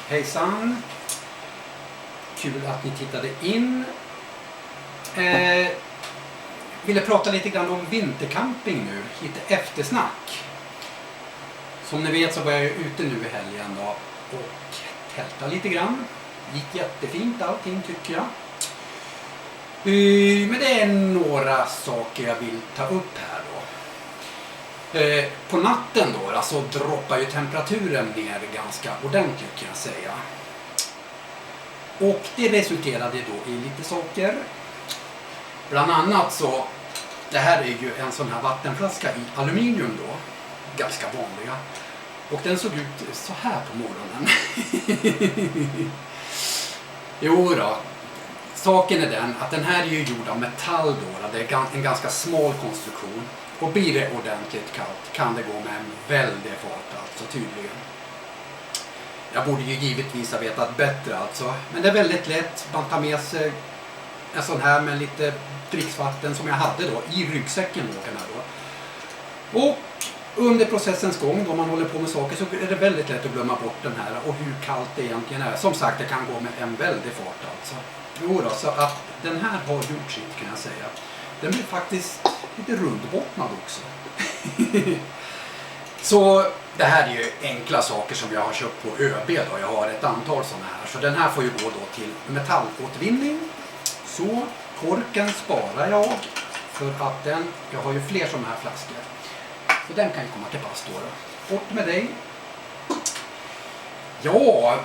Hejsan. Kul att ni tittade in. Ville prata lite grann om vintercamping nu. Lite eftersnack. Som ni vet så var jag ute nu i helgen då och tältade lite grann. Gick jättefint allting tycker jag. Men det är några saker jag vill ta upp här då. På natten då alltså droppar ju temperaturen ner ganska ordentligt kan jag säga. Och det resulterade då i lite saker. Bland annat så, det här är ju en sån här vattenflaska i aluminium då. Ganska vanliga. Och den såg ut så här på morgonen. Jo då. Saken är den att den här är ju gjord av metall då. Det är en ganska smal konstruktion. Och blir det ordentligt kallt kan det gå med en väldig fart alltså tydligen. Jag borde ju givetvis ha vetat bättre alltså. Men det är väldigt lätt. Man tar med sig en sån här med lite dricksvatten som jag hade då i ryggsäcken då. Den här då. Och under processens gång då man håller på med saker så är det väldigt lätt att glömma bort den här och hur kallt det egentligen är. Som sagt det kan gå med en väldig fart alltså. Jo då, så att den här har gjort sitt kan jag säga. Den blir faktiskt lite rundbottnad också. Så det här är ju enkla saker som jag har köpt på ÖB då. Jag har ett antal sådana här. Så den här får ju gå då till metallåtervinning. Så korken sparar jag. För att jag har ju fler sådana här flaskor. Så den kan ju komma till pass då. Bort med dig. Ja.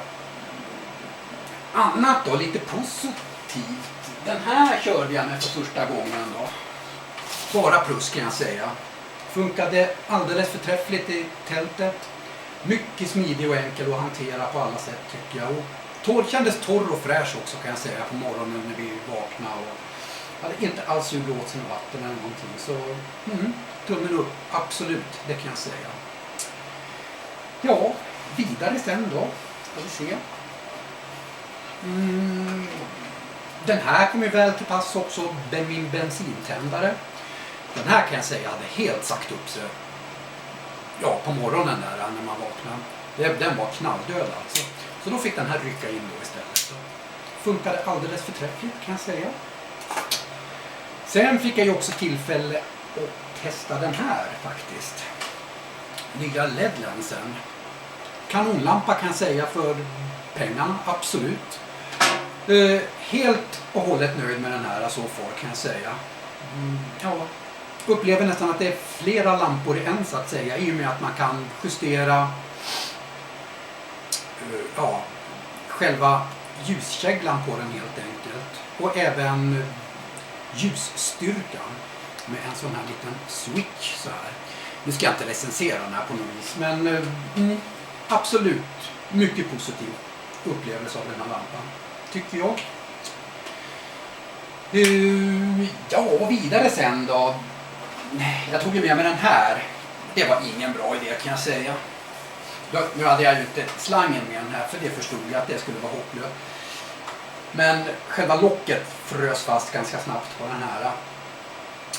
Annat då, lite positivt. Den här körde jag med för första gången då. Bara plus kan jag säga. Funkade alldeles förträffligt i tältet. Mycket smidig och enkel att hantera på alla sätt tycker jag. Och kändes torr och fräsch också kan jag säga på morgonen när vi vaknade. Och hade inte alls sugit åt sig med vatten eller någonting. Så tummen upp, absolut, det kan jag säga. Ja, vidare sen då. Ska vi se. Den här kommer väl till pass också, min bensintändare. Den här kan jag säga hade helt sagt upp sig. Ja, på morgonen där när man vaknade. Den var knalldöd alltså. Så då fick den här rycka in då istället. Så funkade alldeles förträffligt kan jag säga. Sen fick jag ju också tillfälle att testa den här faktiskt. Nya LED-länsen. Kanonlampa kan jag säga för pengarna, absolut. Helt och hållet nöjd med den här så far kan jag säga. Ja, upplever nästan att det är flera lampor i en så att säga i och med att man kan justera själva ljuskäglan på den helt enkelt. Och även ljusstyrkan med en sån här liten switch så här. Nu ska jag inte recensera den här på något vis men absolut mycket positiv upplevelse av den här lampan. Tycker jag. Ja, vidare sen då. Jag tog ju med mig den här. Det var ingen bra idé kan jag säga. Nu hade jag ju inte slangen med den här för det förstod jag att det skulle vara hopplöst. Men själva locket frös fast ganska snabbt på den här.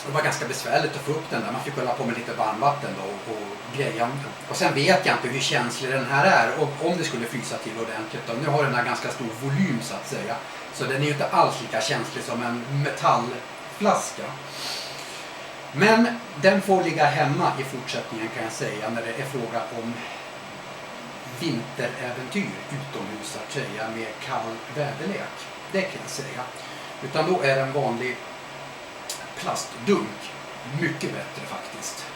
Det var ganska besvärligt att få upp den där. Man fick hålla på med lite varmvatten då och grejen. Och sen vet jag inte hur känslig den här är. Och om det skulle frysa till ordentligt då. Nu har den här ganska stor volym så att säga. Så den är ju inte alls lika känslig som en metallflaska. Men den får ligga hemma i fortsättningen kan jag säga. När det är fråga om vinteräventyr utomhus att säga med kall väderlek. Det kan jag säga. Utan då är en vanlig plastdunk mycket bättre faktiskt.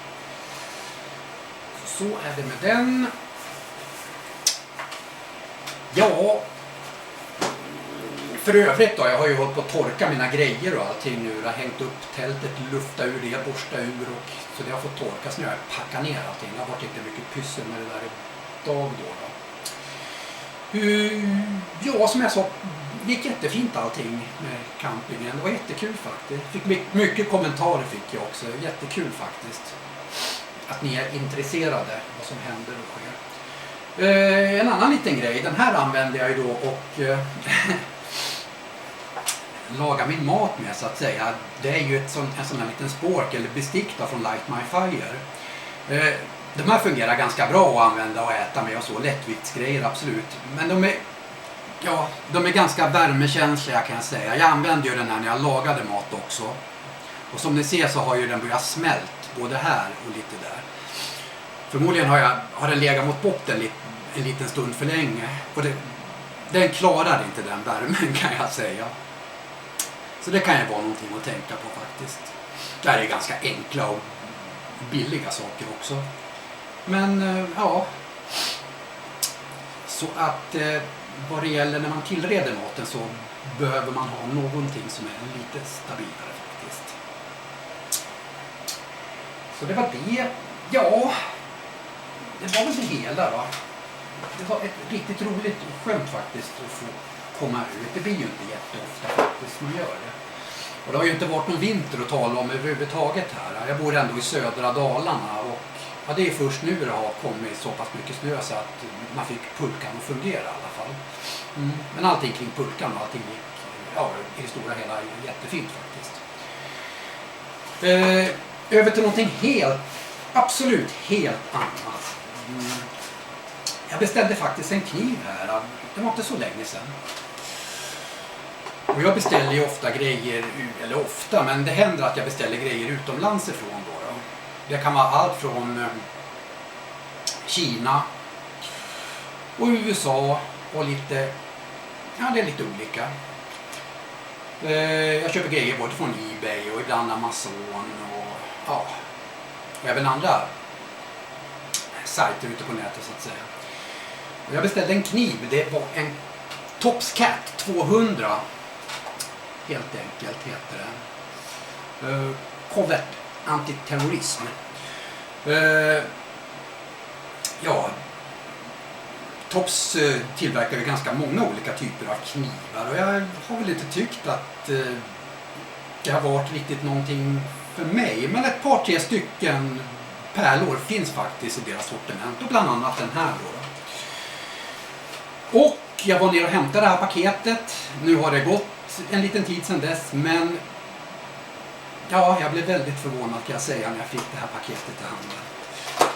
Så är det med den. Ja, för övrigt då, jag har ju hållit på att torka mina grejer och allting nu. Jag har hängt upp tältet, lufta ur det, borsta ur och så det har fått torkas nu. Jag packar ner allting. Det har varit inte mycket pyssel med det där idag då. Ja, som jag sa, det gick jättefint allting med campingen. Det var jättekul faktiskt. Fick mycket kommentarer fick jag också. Jättekul faktiskt. Att ni är intresserade vad som händer och sker. En annan liten grej. Den här använder jag ju då och laga min mat med så att säga. Det är ju en sån här liten spork eller bestick då från Light My Fire. De här fungerar ganska bra att använda och äta med och så, lättviktsgrejer absolut. Men de är ganska värmekänsliga kan jag säga. Jag använde ju den här när jag lagade mat också. Och som ni ser så har ju den börjat smält både här och lite där. Förmodligen har den legat mot botten en liten stund för länge. Och den klarar inte den värmen kan jag säga. Så det kan ju vara någonting att tänka på faktiskt. Det här är ganska enkla och billiga saker också. Men ja. Så att vad det gäller när man tillreder maten så behöver man ha någonting som är lite stabilare faktiskt. Så det var det. Ja, det var väl det hela då. Det var ett riktigt roligt och skönt faktiskt att få komma ut. Det blir ju inte jätteofta faktiskt man gör det. Och det har ju inte varit någon vinter att tala om överhuvudtaget här. Jag bor ändå i södra Dalarna och ja, det är först nu det har kommit så pass mycket snö så att man fick pulkan att fungera i alla fall. Men allting kring pulkan och allting gick i det stora hela jättefint faktiskt. Över till någonting absolut helt annat. Jag beställde faktiskt en kniv här. Det var inte så länge sedan. Och jag beställer ju ofta grejer, eller ofta, men det händer att jag beställer grejer utomlands ifrån då. Det kan vara allt från Kina och USA och lite, ja det är lite olika. Jag köper grejer både från eBay och ibland Amazon och även andra sajter ute på nätet så att säga. Och jag beställde en kniv, det var en Topscat 200 helt enkelt heter det. Covert antiterrorism. Tops tillverkar ju ganska många olika typer av knivar och jag har väl inte tyckt att det har varit riktigt någonting för mig. Men ett par, tre stycken pärlor finns faktiskt i deras sortiment och bland annat den här då. Och jag var ner och hämtade det här paketet. Nu har det gått en liten tid sedan dess, men ja, jag blev väldigt förvånad kan jag säga när jag fick det här paketet i handen.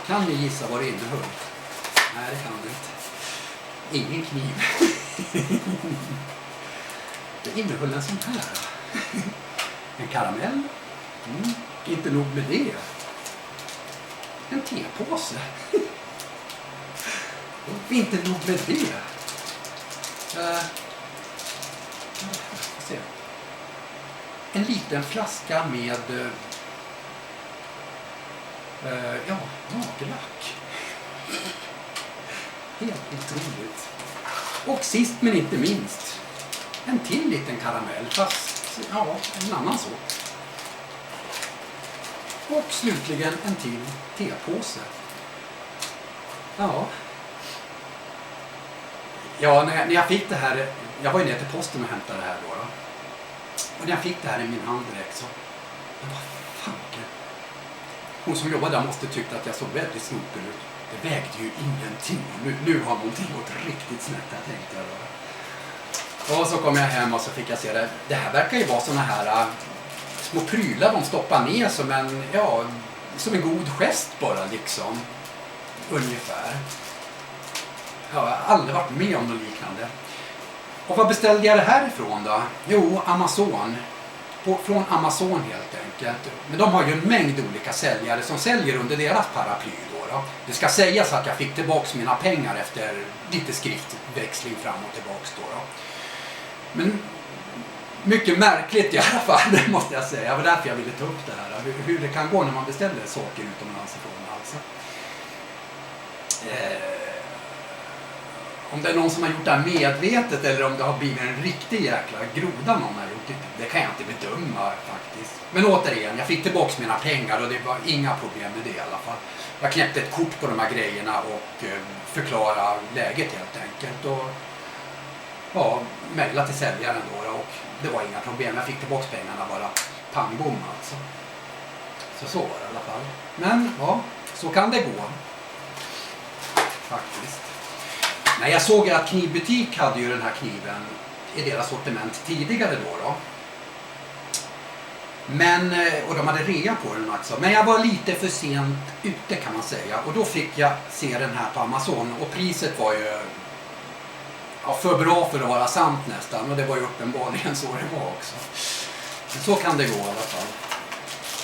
Kan ni gissa vad det innehöll? Nej, det kan du inte. Ingen kniv. Det innehöll en sån här. En karamell. Inte nog med det. En tepåse. Och inte nog med det. En liten flaska med nagellack. Helt otroligt. Och sist men inte minst en till liten karamell, fast en annan sort. Och slutligen en till tepåse. Ja, när jag fick det här, jag var ju ner till posten och hämtade det här då. Och när jag fick det här i min hand direkt så, men vad fan. Hon som jobbade där måste tyckt att jag såg väldigt snopig ut. Det vägde ju ingenting. Nu har någonting gått riktigt snett, jag tänkte då. Och så kom jag hem och så fick jag se det. Det här verkar ju vara såna här små prylar de stoppar ner som en god gest bara liksom. Ungefär. Jag har aldrig varit med om något liknande. Och vad beställde jag det här ifrån då? Jo, Amazon. Från Amazon helt enkelt. Men de har ju en mängd olika säljare som säljer under deras paraply då. Det ska sägas att jag fick tillbaka mina pengar efter lite skriftväxling fram och tillbaks då. Men mycket märkligt i alla fall, måste jag säga. Det var därför jag ville ta upp det här. Hur det kan gå när man beställer saker utomlands ifrån alltså. Om det är någon som har gjort det här medvetet eller om det har blivit en riktig jäkla groda någon har gjort det kan jag inte bedöma faktiskt. Men återigen, jag fick tillbaka mina pengar och det var inga problem med det i alla fall. Jag knäppte ett kort på de här grejerna och förklarade läget helt enkelt och mejlade till säljaren då och det var inga problem. Jag fick tillbaka pengarna bara pangbom alltså. Så var det i alla fall. Men så kan det gå. Faktiskt. Nej, jag såg att Knivbutik hade ju den här kniven i deras sortiment tidigare då. Men, och de hade rea på den också. Men jag var lite för sent ute kan man säga. Och då fick jag se den här på Amazon. Och priset var ju för bra för att vara sant nästan. Och det var ju uppenbarligen så det var också. Men så kan det gå i alla fall.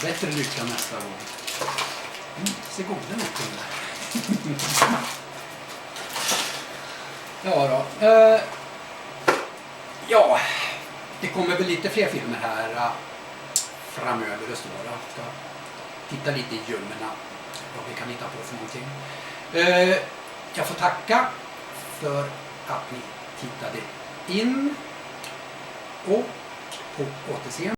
Bättre lycka nästa gång. Se goda ut den där. Ja då. Ja, det kommer väl lite fler filmer här framöver. Det står att jag ska titta lite i gömmorna. Vad vi kan hitta på för någonting. Jag får tacka för att ni tittade in. Och på återseende.